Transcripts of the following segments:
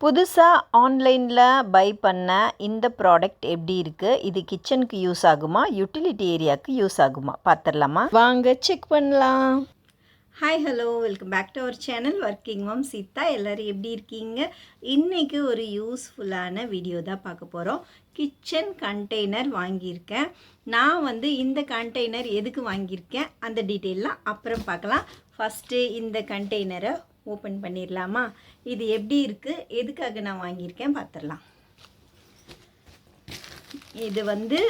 புதுசா ஆன்லைன்ல பை பண்ண இந்த ப்ராடக்ட் எப்படி இருக்கு? இது கிச்சனுக்கு யூஸ் ஆகுமா? யுட்டிலிட்டி ஏரியாவுக்கு யூஸ் ஆகுமா? பார்த்துடலாமா? வாங்க செக் பண்ணலாம். Hi hello welcome back to our channel working mom Seetha. எல்லோரும் எப்படி இருக்கீங்க? இன்றைக்கி ஒரு யூஸ்ஃபுல்லான வீடியோ தான் பார்க்க போகிறோம். கிச்சன் கண்டெய்னர் வாங்கியிருக்கேன். நான் இந்த கண்டெய்னர் எதுக்கு வாங்கியிருக்கேன் அந்த டீட்டெயிலாம் அப்புறம் பார்க்கலாம். ஃபஸ்ட்டு இந்த கண்டெய்னரை ஓப்பன் பண்ணிடலாமா? இது எப்படி இருக்குது, எதுக்காக நான் வாங்கியிருக்கேன் பார்த்துடலாம். இது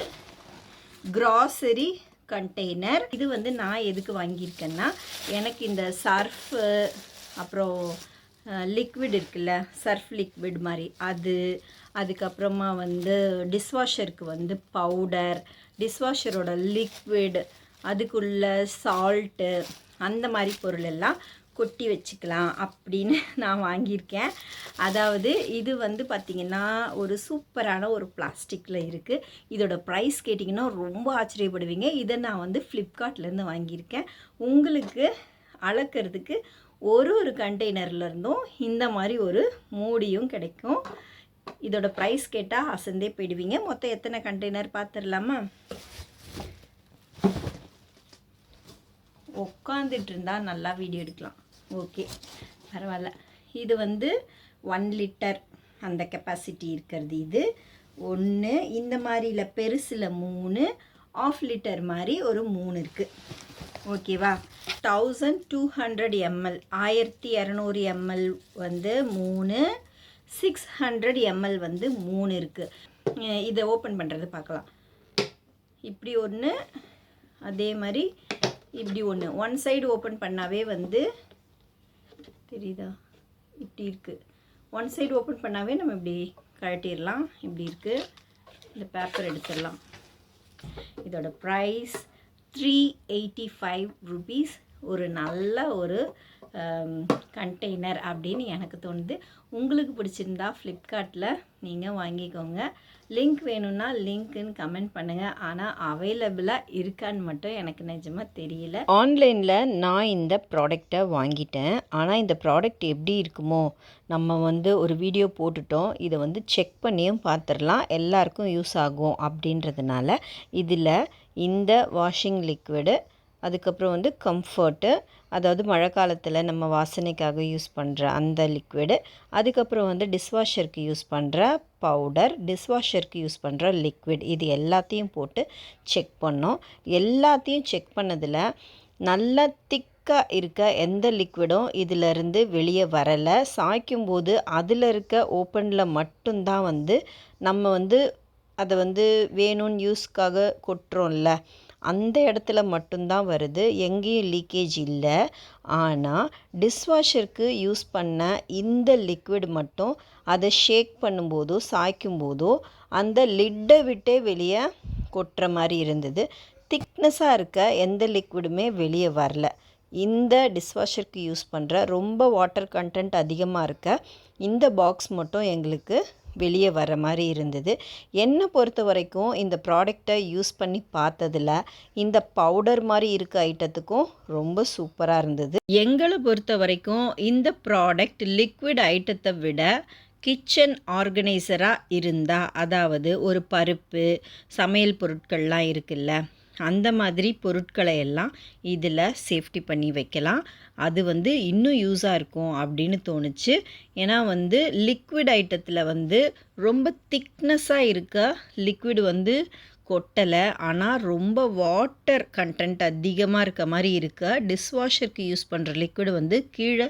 கிராசரி கண்டெய்னர். இது நான் எதுக்கு வாங்கியிருக்கேன்னா, எனக்கு இந்த சர்ஃபு அப்புறம் லிக்விட் இருக்குல்ல, சர்ஃப் லிக்விட் மாதிரி அதுக்கப்புறமா டிஷ்வாஷருக்கு பவுடர், டிஷ்வாஷரோட லிக்விட், அதுக்குள்ள சால்ட்டு, அந்த மாதிரி பொருள் எல்லாம் கொட்டி வச்சுக்கலாம் அப்படின்னு நான் வாங்கியிருக்கேன். அதாவது இது பார்த்திங்கன்னா ஒரு சூப்பரான ஒரு பிளாஸ்டிக்கில் இருக்குது. இதோட ப்ரைஸ் கேட்டிங்கன்னா ரொம்ப ஆச்சரியப்படுவீங்க. இதை நான் ஃப்ளிப்கார்ட்லேருந்து வாங்கியிருக்கேன். உங்களுக்கு அளக்கிறதுக்கு ஒரு கண்டெய்னர்லேருந்தும் இந்த மாதிரி ஒரு மூடியும் கிடைக்கும். இதோட ப்ரைஸ் கேட்டால் அசந்தே போயிடுவீங்க. மொத்தம் எத்தனை கண்டெய்னர் பார்த்துடலாமா? உட்காந்துட்டு இருந்தால் நல்லா வீடியோ எடுக்கலாம். ஓகே, பரவாயில்ல. இது 1 லிட்டர் அந்த கெப்பாசிட்டி இருக்கிறது. இது ஒன்று, இந்த மாதிரியில் பெருசில் 3, 1/2 லிட்டர் மாதிரி ஒரு 3 இருக்குது. ஓகேவா? 1200 ml 1200 ml 3, 600 ml 3 இருக்குது. இதை ஓப்பன் பண்ணுறது பார்க்கலாம். இப்படி ஒன்று, அதே மாதிரி இப்படி ஒன்று. ஒன் சைடு ஓப்பன் பண்ணாவே தெரியுதா, இப்படி இருக்குது. ஒன் சைடு ஓப்பன் பண்ணாவே நம்ம இப்படி கழட்டிடலாம். இப்படி இருக்குது. இந்த பேப்பர் எடுத்துடலாம். இதோட ப்ரைஸ் 385 rupees. ஒரு நல்ல ஒரு கண்டெய்னர் அப்படின்னு எனக்கு தோணுது. உங்களுக்கு பிடிச்சிருந்தா ஃப்ளிப்கார்ட்டில் நீங்கள் வாங்கிக்கோங்க. லிங்க் வேணும்னா லிங்க்குன்னு கமெண்ட் பண்ணுங்கள். ஆனால் அவைலபிளாக இருக்கான்னு மட்டும் எனக்கு நிஜமாக தெரியல. ஆன்லைனில் நான் இந்த ப்ராடக்டை வாங்கிட்டேன். ஆனால் இந்த ப்ராடக்ட் எப்படி இருக்குமோ, நம்ம ஒரு வீடியோ போட்டுட்டோம். இதை செக் பண்ணியும் பார்த்துடலாம். எல்லாருக்கும் யூஸ் ஆகும் அப்படின்றதுனால இதில் இந்த வாஷிங் லிக்விடு, அதுக்கப்புறம் கம்ஃபர்ட்டு, அதாவது மழை காலத்தில் நம்ம வாசனைக்காக யூஸ் பண்ணுற அந்த லிக்விடு, அதுக்கப்புறம் டிஷ்வாஷருக்கு யூஸ் பண்ணுற பவுடர், டிஷ்வாஷருக்கு யூஸ் பண்ணுற லிக்விட், இது எல்லாத்தையும் போட்டு செக் பண்ணோம். எல்லாத்தையும் செக் பண்ணதில் நல்லா திக்காக இருக்க எந்த லிக்விடும் இதிலிருந்து வெளியே வரலை. சாய்க்கும்போது அதில் இருக்க ஓப்பனில் மட்டும்தான் நம்ம அதை வேணும்னு யூஸ்க்காக கொட்டுறோம்ல, அந்த இடத்துல மட்டும்தான் வருது. எங்கேயும் லீக்கேஜ் இல்லை. ஆனால் டிஷ்வாஷருக்கு யூஸ் பண்ண இந்த லிக்விட் மட்டும் அதை ஷேக் பண்ணும்போதோ சாய்க்கும்போதோ அந்த லிட்டை விட்டே வெளியே கொட்டுற மாதிரி இருந்தது. திக்னஸாக இருக்க எந்த லிக்விடுமே வெளியே வரல. இந்த டிஷ்வாஷருக்கு யூஸ் பண்ணுற ரொம்ப வாட்டர் கண்டென்ட் அதிகமாக இருக்க இந்த பாக்ஸ் மட்டும் எங்களுக்கு வெளியே வர மாதிரி இருந்தது. என்னை பொறுத்த வரைக்கும் இந்த ப்ராடக்டை யூஸ் பண்ணி பார்த்ததில் இந்த பவுடர் மாதிரி இருக்க ஐட்டத்துக்கும் ரொம்ப சூப்பராக இருந்தது. எங்களை பொறுத்த வரைக்கும் இந்த ப்ராடக்ட் லிக்விட் ஐட்டத்தை விட கிச்சன் ஆர்கனைசராக இருந்தால், அதாவது ஒரு பருப்பு, சமையல் பொருட்கள்லாம் இருக்குல்ல, அந்த மாதிரி பொருட்களை எல்லாம் இதில் சேஃப்டி பண்ணி வைக்கலாம். அது இன்னும் யூஸாக இருக்கும் அப்படின்னு தோணுச்சு. ஏன்னா லிக்விட் ஐட்டத்தில் ரொம்ப திக்னஸாக இருக்க லிக்விட் கொட்டலை. ஆனால் ரொம்ப வாட்டர் கண்டென்ட் அதிகமாக இருக்க மாதிரி இருக்க டிஷ்வாஷருக்கு யூஸ் பண்ணுற லிக்விட் கீழே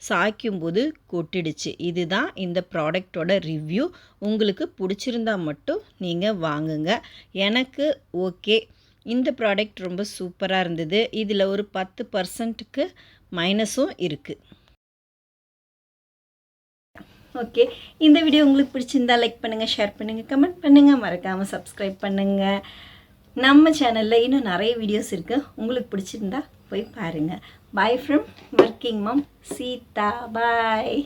சாய்க்கும்போது கொட்டிடுச்சு. இதுதான் இந்த ப்ராடக்டோட ரிவ்யூ. உங்களுக்கு பிடிச்சிருந்தா மட்டும் நீங்கள் வாங்குங்க. எனக்கு ஓகே, இந்த ப்ராடக்ட் ரொம்ப சூப்பராக இருந்தது. இதில் ஒரு 10%க்கு மைனஸும் இருக்குது. ஓகே, இந்த வீடியோ உங்களுக்கு பிடிச்சிருந்தா லைக் பண்ணுங்கள், ஷேர் பண்ணுங்கள், கமெண்ட் பண்ணுங்கள், மறக்காமல் சப்ஸ்கிரைப் பண்ணுங்கள். நம்ம சேனலில் இன்னும் நிறைய வீடியோஸ் இருக்குது. உங்களுக்கு பிடிச்சிருந்தா போய் பாருங்கள். Bye from working mom Seetha. Bye.